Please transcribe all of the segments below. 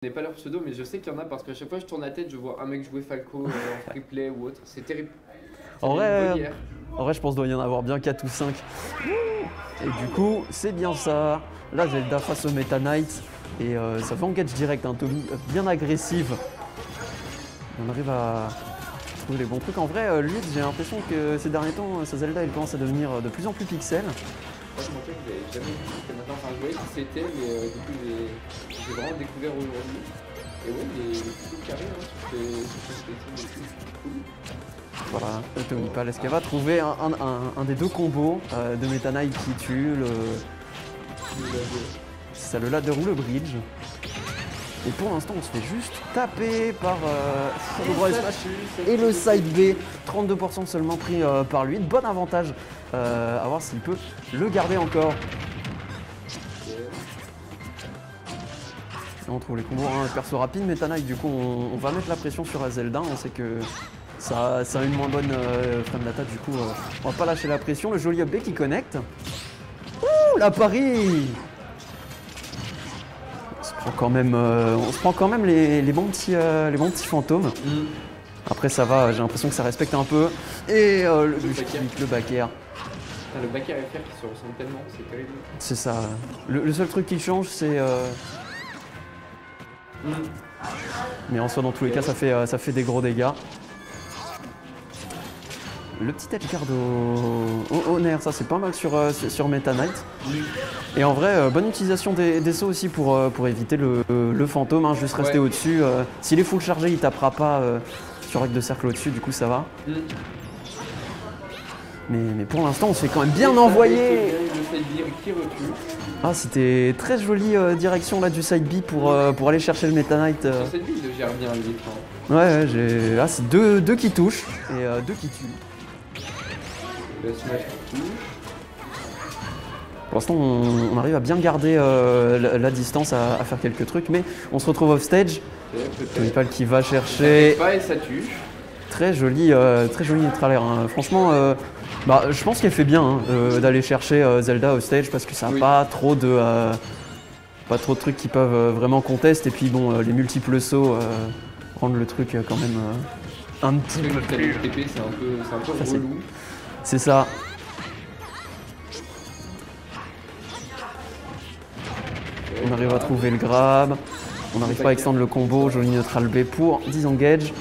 Je n'ai pas leur pseudo, mais je sais qu'il y en a parce qu'à chaque fois je tourne la tête, je vois un mec jouer Falco en free play ou autre. C'est terrible. En vrai, je pense qu'il doit y en avoir bien 4 ou 5. Et du coup, c'est bien ça. Là, Zelda face au Meta Knight. Et ça fait engage direct, hein. Tommy bien agressive. On arrive à trouver les bons trucs. En vrai, lui, j'ai l'impression que ces derniers temps, sa Zelda, il commence à devenir de plus en plus pixel. Moi, je m'en que vous n'avez jamais vu jusqu'à maintenant. Enfin, je voyais qui c'était, mais du coup, j'ai vraiment découvert aujourd'hui. Et ouais, il est plutôt carré, hein, sur ce cool. Voilà, Tomipal, est-ce qu'elle va trouver un des deux combos de Meta Knight qui tue c'est ça, le ladder ou le bridge. Et pour l'instant, on se fait juste taper par le droit smash et le side B. 32% seulement pris par lui. Bon avantage à voir s'il peut le garder encore. On trouve les combos, hein, perso rapide, Meta Knight, du coup on va mettre la pression sur Zelda, on sait que ça a une moins bonne frame data, du coup on va pas lâcher la pression. Le joli up B qui connecte. Ouh, la pari. On se prend quand même les bons petits fantômes. Après ça va, j'ai l'impression que ça respecte un peu. Et le back air. Le back air FR qui se ressemble tellement, c'est terrible. C'est ça. Le seul truc qui change, c'est... Mais en soi, dans tous les cas, ça fait des gros dégâts. Le petit edgeguard au nerf, ça c'est pas mal sur Meta Knight. Et en vrai, bonne utilisation des sauts aussi pour éviter le fantôme, hein, juste rester au-dessus. S'il est full chargé, il tapera pas sur règle de cercle au-dessus, du coup ça va. Mais pour l'instant, on se fait quand même bien envoyer. Ah, c'était très jolie direction là du side B pour aller chercher le Meta Knight. Sur cette B, il le gère bien, lui. Ouais, là c'est deux qui touchent et deux qui tuent. Le smash qui touche. Pour l'instant, on arrive à bien garder la distance, à faire quelques trucs, mais on se retrouve off stage. Tomipal qui va chercher. Ça et ça tue. Très joli neutral air, hein. Franchement, je pense qu'elle fait bien, hein, d'aller chercher Zelda au stage parce que ça n'a pas trop de trucs qui peuvent vraiment contester. Et puis bon, les multiples sauts rendent le truc quand même un petit peu plus. TP, c'est un peu relou. C'est ça. On arrive à trouver le grab. On n'arrive pas à extendre le combo. Joli neutral B pour disengage.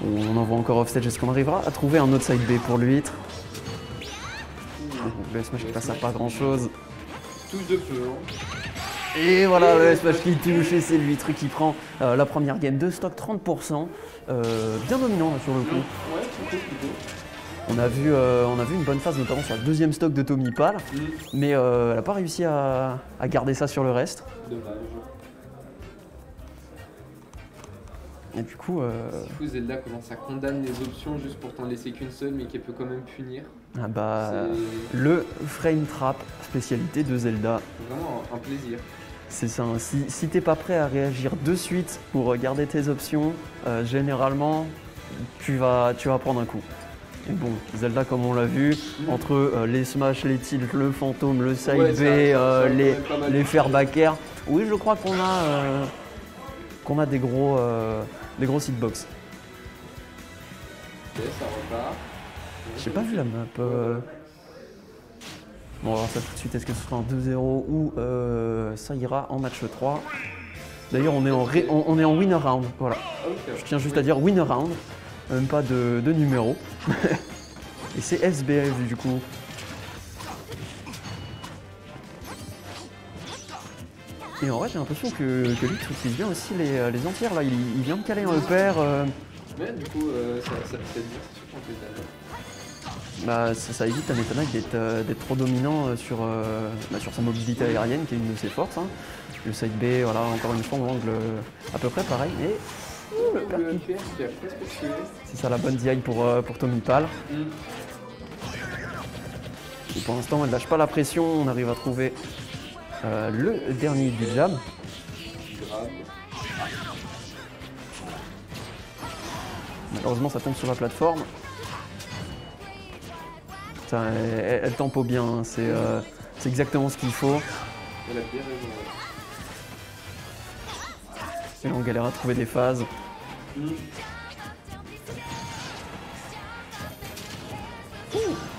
On envoie encore offstage. Est-ce qu'on arrivera à trouver un autre side B pour l'huître? Le smash qui passe à pas grand chose. Touche de feu. Et voilà, le smash qui touche et c'est l'huître qui prend la première game de stock 30%. Bien dominant là, sur le coup. Ouais, plutôt. On a vu une bonne phase notamment sur le deuxième stock de Tomipal, mais elle n'a pas réussi à garder ça sur le reste. Dommage. Et du coup, Zelda commence à condamner les options juste pour t'en laisser qu'une seule, mais qu'elle peut quand même punir. Le frame trap, spécialité de Zelda. Vraiment un plaisir. C'est ça, hein. Si t'es pas prêt à réagir de suite pour garder tes options, généralement, tu vas prendre un coup. Et bon, Zelda, comme on l'a vu, entre les smash, les tilts, le fantôme, le side B, les faire back air, oui, je crois qu'on a des gros hitbox. Ok, ça repart. J'ai pas vu la map. Bon, on va voir ça tout de suite. Est-ce que ce sera en 2-0 ou ça ira en match 3? D'ailleurs, on est en winner round. Voilà. Je tiens juste à dire winner round. Même pas de numéro. Et c'est SBF du coup. Et en vrai, j'ai l'impression que lui utilise bien aussi les entières. Là, il vient de caler un EPR. Mais du coup, ça fait bien, c'est sûr qu'on fait ça évite à Meta Knight d'être trop dominant sur sa mobilité aérienne, qui est une de ses forces. Hein. Le side B, voilà, encore une fois, on angle à peu près pareil. Et le EPR qui a presque tué. C'est ça la bonne DI pour Tomipal. Et pour l'instant, elle ne lâche pas la pression. On arrive à trouver le dernier du jab. Malheureusement, ça tombe sur la plateforme. Putain, elle tempo bien. Hein. C'est exactement ce qu'il faut. Elle a bien raison. Et là, on galère à trouver des phases.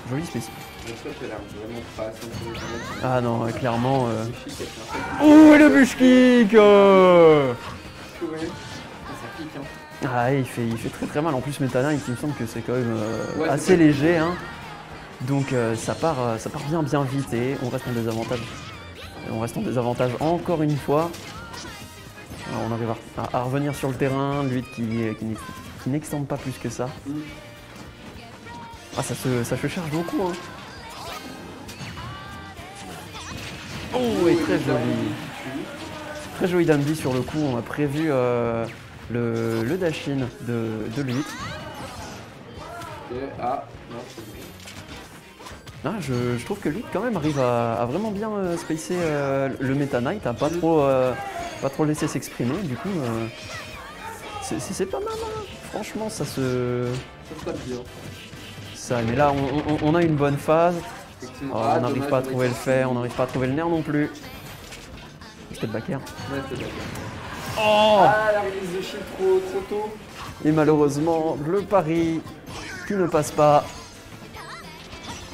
Joli spécimen. Mais toi, t'as l'air vraiment pas assez intelligent. Ah non, clairement. Le chic, elle fait un peu Oh, et le bush kick ouais. Ça pique, hein. Ah, il fait très très mal. En plus, Meta Knight, il me semble que c'est quand même Ouais, assez c'est léger. Hein. Donc ça part bien vite et on reste en désavantage. On reste en désavantage encore une fois. Alors, on arrive à revenir sur le terrain, lui qui n'extende pas plus que ça. Ah, ça se charge beaucoup. Hein. Oh, et très joli. Très joli Dandy sur le coup. On a prévu le dash-in de lui. Ah, non, c'est bon. Ah, je trouve que lui quand même arrive à vraiment bien spacer le Meta Knight, à pas trop laisser s'exprimer. Du coup, c'est pas mal. Hein. Franchement, ça se tape bien. Ça, mais là, on a une bonne phase. Effectivement. Oh, Ah, on n'arrive dommage, pas à mais trouver le c'est- fer, on n'arrive pas à trouver le nerf non plus. C'était le backer. Ouais, c'est d'accord. Oh Ah, la release de shield trop tôt. Et malheureusement, le pari qui ne passe pas.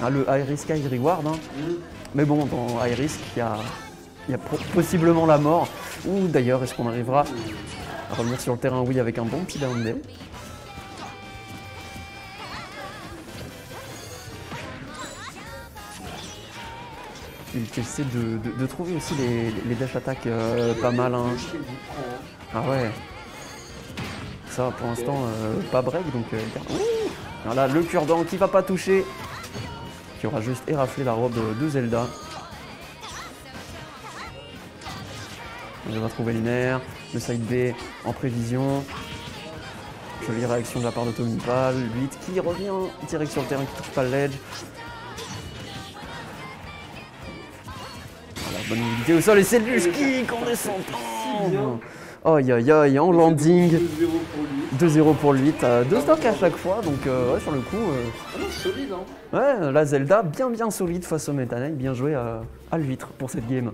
Ah, le high risk high reward. Hein. Mais bon, dans high risk, il y a possiblement la mort. Ou d'ailleurs, est-ce qu'on arrivera à revenir sur le terrain? Oui, avec un bon petit down day. Tu essaies de trouver aussi les dash attack pas mal. Hein. Le shield, il prend, hein. Ah ouais. Ça, pour l'instant, pas break, donc garde. Ouh. Voilà, le cure-dent qui va pas toucher. Qui aura juste éraflé la robe de Zelda. On va trouver le nerf, le side B en prévision. Jolie réaction de la part de Tomipal. 8 qui revient direct sur le terrain, qui touche pas le ledge. Voilà, bonne mobilité au sol et c'est le bush kick en descendant. Aïe aïe aïe, en landing. 2-0 pour lui. 2-0 pour le 8, 2 stocks à chaque fois, donc ouais, sur le coup, Ah non, solide, hein. ouais, la Zelda bien solide face au Meta Knight, bien joué à l'huître pour cette game.